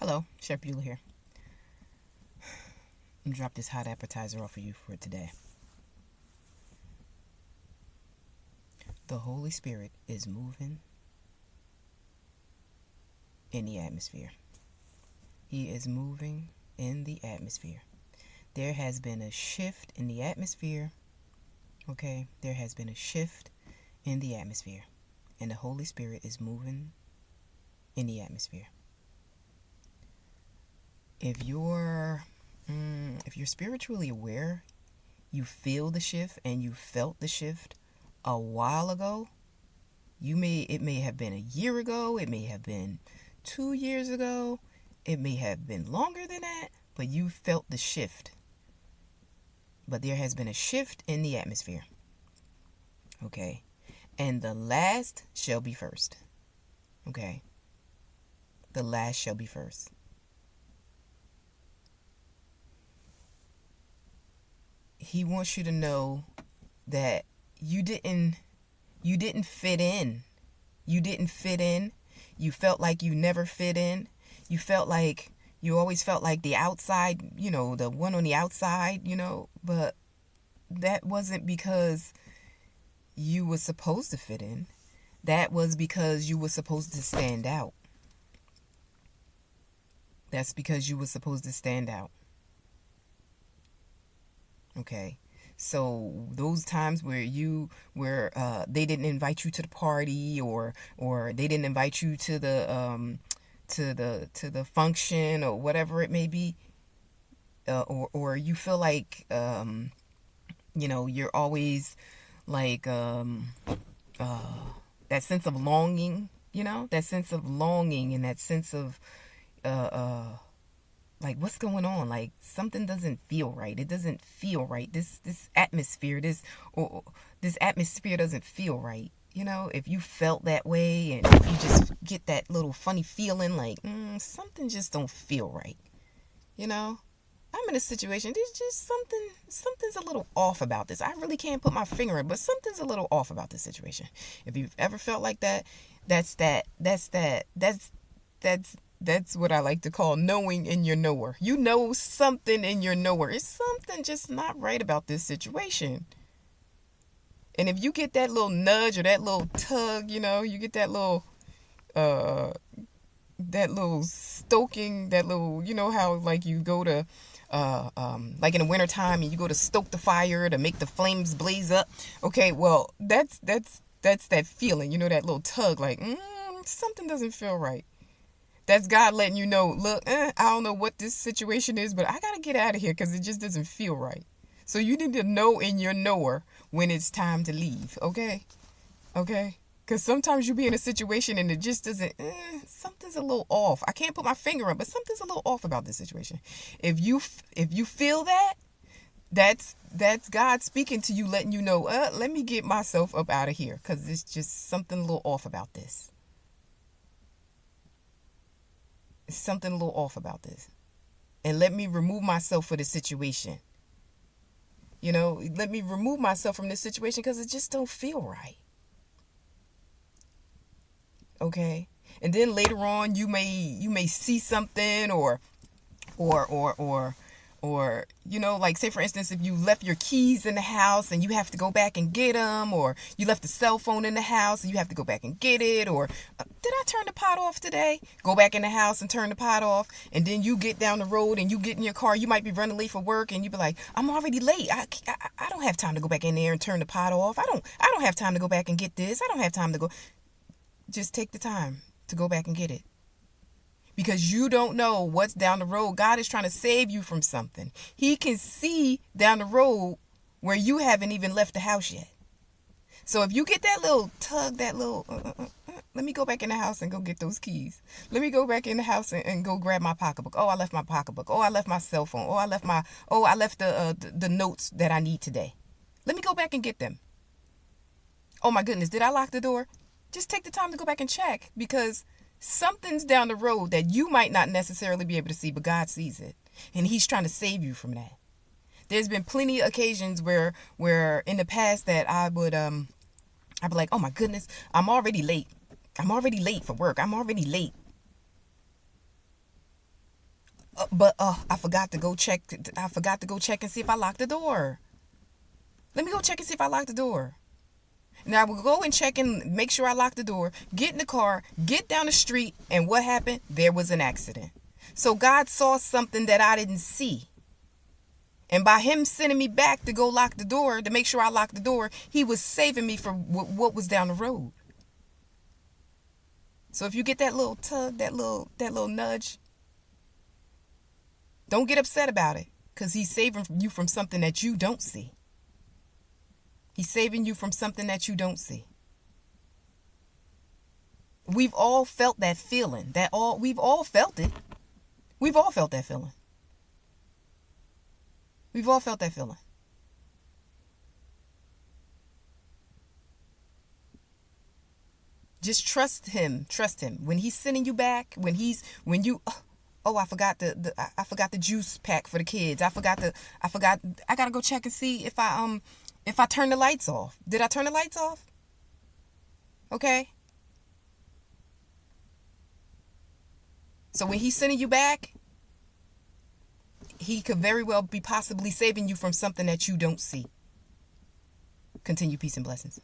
Hello, Chef Beulah here. I'm gonna drop this hot appetizer off for you for today. The Holy Spirit is moving in the atmosphere. He is moving in the atmosphere. There has been a shift in the atmosphere. Okay, there has been a shift in the atmosphere, and the Holy Spirit is moving in the atmosphere. If you're spiritually aware, you feel the shift and you felt the shift a while ago. It may have been a year ago, it may have been 2 years ago, it may have been longer than that, but you felt the shift. But there has been a shift in the atmosphere. Okay. And the last shall be first. Okay. The last shall be first. He wants you to know that you didn't fit in. You didn't fit in. You felt like you never fit in. You always felt like the outside, the one on the outside, but that wasn't because you were supposed to fit in. That was because you were supposed to stand out. That's because you were supposed to stand out. Okay, so those times where they didn't invite you to the party, or they didn't invite you to the function, or whatever it may be, or you feel like you're always like that sense of longing, and that sense of like, what's going on? Like, something doesn't feel right. It doesn't feel right. This atmosphere doesn't feel right. If you felt that way, and if you just get that little funny feeling like something just don't feel right. I'm in a situation. There's just something's a little off about this. I really can't put my finger on it, but something's a little off about this situation. If you've ever felt like that, that's what I like to call knowing in your knower. You know something in your knower. It's something just not right about this situation. And if you get that little nudge or that little tug, you get that little stoking, that little, how like you go to like in the wintertime and you go to stoke the fire to make the flames blaze up. Okay, well, that's that feeling, that little tug, like something doesn't feel right. That's God letting you know, look, I don't know what this situation is, but I got to get out of here because it just doesn't feel right. So you need to know in your knower when it's time to leave, okay? Okay? Because sometimes you be in a situation and it just doesn't, something's a little off. I can't put my finger on, but something's a little off about this situation. If you feel that, that's God speaking to you, letting you know, let me get myself up out of here because it's just something a little off about this. Something a little off about this, and let me remove myself for the situation. Let me remove myself from this situation because it just don't feel right. Okay, and then later on you may see something or like, say for instance, if you left your keys in the house and you have to go back and get them, or you left the cell phone in the house and you have to go back and get it, or did I turn the pot off today? Go back in the house and turn the pot off, and then you get down the road and you get in your car. You might be running late for work and you be like, I'm already late. I don't have time to go back in there and turn the pot off. I don't have time to go back and get this. I don't have time to go. Just take the time to go back and get it. Because you don't know what's down the road. God is trying to save you from something. He can see down the road where you haven't even left the house yet. So if you get that little tug, that little, let me go back in the house and go get those keys. Let me go back in the house and go grab my pocketbook. Oh, I left my pocketbook. Oh, I left my cell phone. Oh, I left the notes that I need today. Let me go back and get them. Oh my goodness, did I lock the door? Just take the time to go back and check, because something's down the road that you might not necessarily be able to see, but God sees it. And he's trying to save you from that. There's been plenty of occasions where in the past that I'd be like, oh my goodness, I'm already late. I'm already late for work. I'm already late. But I forgot to go check. I forgot to go check and see if I locked the door. Let me go check and see if I locked the door. Now I will go and check and make sure I lock the door, get in the car, get down the street, and what happened? There was an accident. So God saw something that I didn't see. And by him sending me back to go lock the door, to make sure I locked the door, he was saving me from what was down the road. So if you get that little tug, that little nudge, don't get upset about it, because he's saving you from something that you don't see. He's saving you from something that you don't see. We've all felt that feeling. We've all felt it. We've all felt that feeling. We've all felt that feeling. Just trust him. Trust him. When he's sending you back, when you I forgot the juice pack for the kids. I gotta go check and see if I turn the lights off. Did I turn the lights off? Okay. So when he's sending you back, he could very well be possibly saving you from something that you don't see. Continue, peace and blessings.